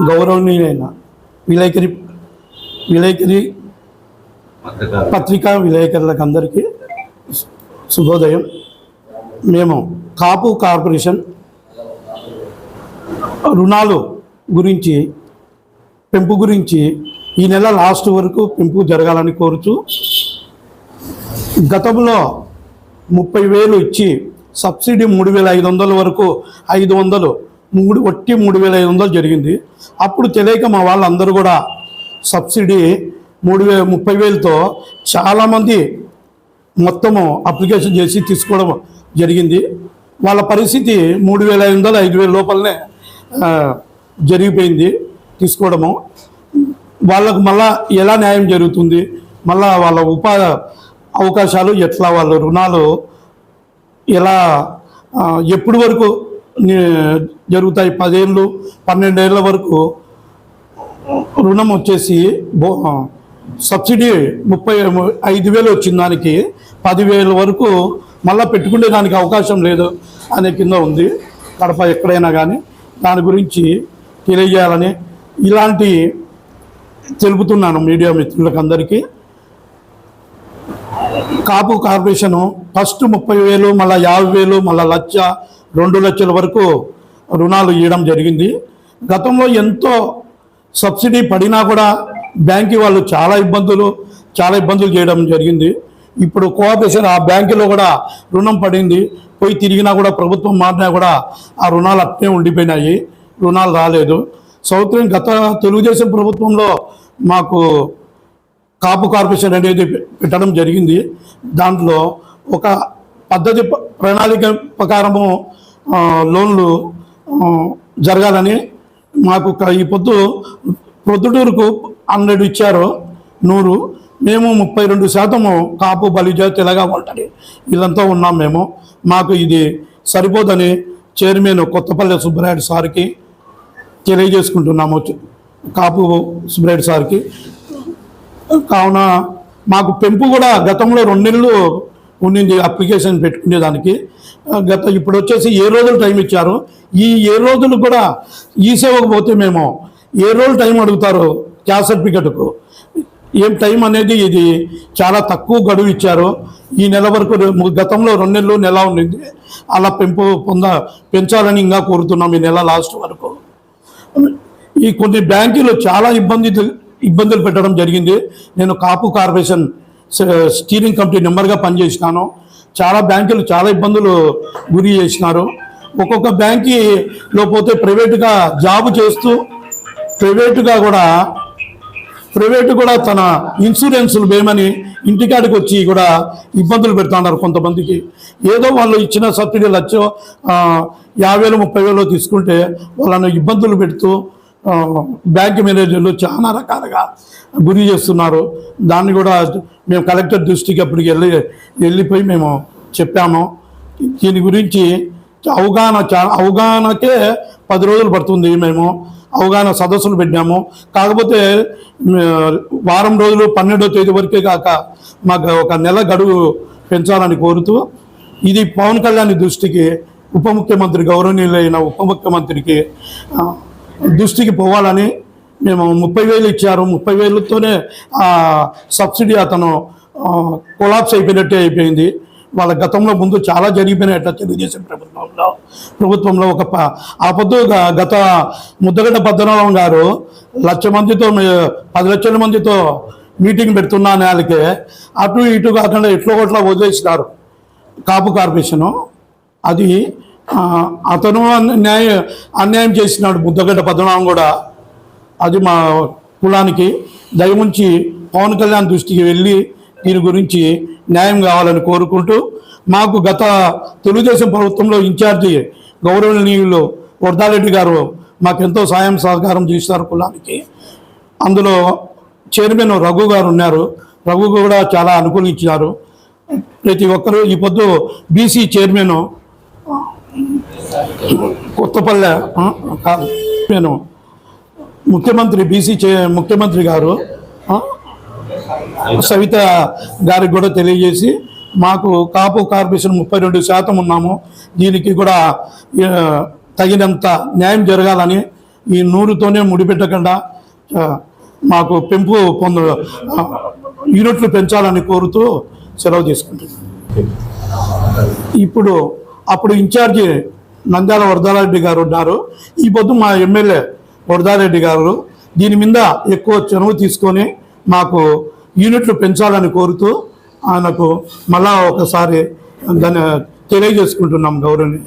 గౌరవనీయులైన విలేకరి పత్రికా విలేకరులకు అందరికీ శుభోదయం. మేము కాపు కార్పొరేషన్ రుణాలు గురించి పెంపు గురించి ఈ నెల లాస్ట్ వరకు పెంపు జరగాలని కోరుతూ, గతంలో 30,000 ఇచ్చి సబ్సిడీ 3,500 వరకు 500 వట్టి 3,500 జరిగింది. అప్పుడు తెలియక మా వాళ్ళందరూ కూడా సబ్సిడీ 30,000తో చాలామంది మొత్తము అప్లికేషన్ చేసి తీసుకోవడం జరిగింది. వాళ్ళ పరిస్థితి 3,500 5,000 లోపలనే జరిగిపోయింది తీసుకోవడము. వాళ్ళకు మళ్ళా ఎలా న్యాయం జరుగుతుంది, మళ్ళా వాళ్ళ ఉపాధి అవకాశాలు ఎట్లా, వాళ్ళ రుణాలు ఎలా ఎప్పటి వరకు జరుగుతాయి, 10 ఏళ్ళు 12 ఏళ్ళ వరకు రుణం వచ్చేసి సబ్సిడీ 35,000 వచ్చిన దానికి 10,000 వరకు మళ్ళీ పెట్టుకునే దానికి అవకాశం లేదు అనే కింద ఉంది కడప ఎక్కడైనా కానీ. దాని గురించి తెలియజేయాలని ఇలాంటి తెలుపుతున్నాను మీడియా మిత్రులకు అందరికీ. కాపు కార్పొరేషను ఫస్ట్ 30,000, మళ్ళీ 50,000, మళ్ళీ 1,00,000, 2 లక్షల వరకు రుణాలు ఇవ్వడం జరిగింది. గతంలో ఎంతో సబ్సిడీ పడినా కూడా బ్యాంకు వాళ్ళు చాలా ఇబ్బందులు చేయడం జరిగింది. ఇప్పుడు కోఆపరేషన్ ఆ బ్యాంకులో కూడా రుణం పడింది, పోయి తిరిగినా కూడా ప్రభుత్వం మారినా కూడా ఆ రుణాలు అట్నే ఉండిపోయినాయి, రుణాలు రాలేదు. సౌకర్యం గత తెలుగుదేశం ప్రభుత్వంలో మాకు కాపు కార్పొరేషన్ అనేది పెట్టడం జరిగింది. దాంట్లో ఒక పద్ధతి ప్రణాళిక ప్రకారము లోన్లు జరగాలని మాకు ఈ ప్రొద్దుటూరుకు 100 ఇచ్చారు, 100. మేము 32% కాపు బలిజ తెలగ ఒంటరి వీళ్ళంతా ఉన్నాం మేము. మాకు ఇది సరిపోదని చైర్మన్ కొత్తపల్లి సుబ్బరాయుడు సార్కి తెలియజేసుకుంటున్నాము, కాపు సుబ్బరాయుడు సార్కి. కావున మాకు పెంపు కూడా గతంలో 2 నెలలు ఉండింది అప్లికేషన్ పెట్టుకునేదానికి. ఇప్పుడు వచ్చేసి 7 రోజులు టైం ఇచ్చారు. ఈ 7 రోజులు కూడా ఈ సేవకు పోతే మేము 7 రోజులు టైం అడుగుతారు క్యాస్ట్ సర్టిఫికెట్కు. ఏం టైం అనేది ఇది చాలా తక్కువ గడువు ఇచ్చారు. ఈ నెల వరకు, గతంలో 2 నెలలు నెల ఉండింది, అలా పెంచాలని ఇంకా కోరుతున్నాం ఈ నెల లాస్ట్ వరకు. ఈ కొన్ని బ్యాంకులు చాలా ఇబ్బందులు పెట్టడం జరిగింది. నేను కాపు కార్పొరేషన్ స్టీరింగ్ కమిటీ మెంబర్గా పనిచేసినాను. చాలా బ్యాంకులు చాలా ఇబ్బందులు గురి చేసినారు. ఒక్కొక్క బ్యాంకులో పోతే ప్రైవేటుగా జాబు చేస్తూ ప్రైవేటు కూడా తన ఇన్సూరెన్సులు వేయమని ఇంటికాడికి వచ్చి కూడా ఇబ్బందులు పెడుతున్నారు కొంతమందికి. ఏదో వాళ్ళు ఇచ్చిన సబ్సిడీ 1,00,000 50,000 30,000 తీసుకుంటే వాళ్ళను ఇబ్బందులు పెడుతూ బ్యాంక్ మేనేజర్లు చాలా రకాలుగా గురి చేస్తున్నారు. దాన్ని కూడా మేము కలెక్టర్ దృష్టికి అప్పటికి వెళ్ళిపోయి మేము చెప్పాము. దీని గురించి అవగాహనకే 10 రోజులు పడుతుంది. మేము అవగాహన సదస్సులు పెట్టాము. కాకపోతే వారం రోజులు 12వ తేదీ వరకే కాక మాకు ఒక నెల గడువు పెంచాలని కోరుతూ, ఇది పవన్ కళ్యాణ్ దృష్టికి గౌరవనీయులైన ఉప ముఖ్యమంత్రికి దృష్టికి పోవాలని మేము 30,000 ఇచ్చారు. 30,000తోనే సబ్సిడీ అతను కొలాప్స్ అయిపోయింది. వాళ్ళ గతంలో ముందు చాలా జరిగిపోయినట్ట తెలుగుదేశం ప్రభుత్వంలో ఆ పొద్దు గత ముద్దగడ్డ పద్మనాభం గారు 1,00,000 మందితో 10 లక్షల మందితో మీటింగ్ పెడుతున్నా వాళ్ళకే అటు ఇటు కాకుండా ఎట్లో కొట్లా వదిలేసినారు కాపు కార్పొరేషను. అది అతను అన్యాయం చేసినాడు ముద్దగడ్డ పద్మనాభం కూడా. అది మా కులానికి దయముంచి పవన్ కళ్యాణ్ దృష్టికి వెళ్ళి దీని గురించి న్యాయం కావాలని కోరుకుంటూ, మాకు గత తెలుగుదేశం ప్రభుత్వంలో ఇన్ఛార్జి గౌరవనీయులు వర్ధారెడ్డి గారు మాకెంతో సాయం సహకారం చేస్తారు కులానికి. అందులో చైర్మన్ రఘు గారు ఉన్నారు, రఘు కూడా చాలా అనుకూలించారు. ప్రతి ఒక్కరూ ఈ పొద్దు బీసీ చైర్మన్ కొత్తపల్లె నేను ముఖ్యమంత్రి గారు సవిత గారికి కూడా తెలియజేసి మాకు కాపు కార్పొరేషన్ 32% ఉన్నాము. దీనికి కూడా తగినంత న్యాయం జరగాలని ఈ 100తోనే ముడిపెట్టకుండా మాకు పెంపు యూనిట్లు పెంచాలని కోరుతూ సెలవు తీసుకుంటున్నాం. అప్పుడు ఇన్ఛార్జి నంద్యాల వరదారెడ్డి గారు ఉన్నారు. ఈ పొద్దు మా ఎమ్మెల్యే వరదారెడ్డి గారు దీని మీద ఎక్కువ చొరవ తీసుకొని మాకు యూనిట్లు పెంచాలని కోరుతూ ఆయనకు మళ్ళా ఒకసారి దాన్ని తెలియజేసుకుంటున్నాం గౌరవనీయ.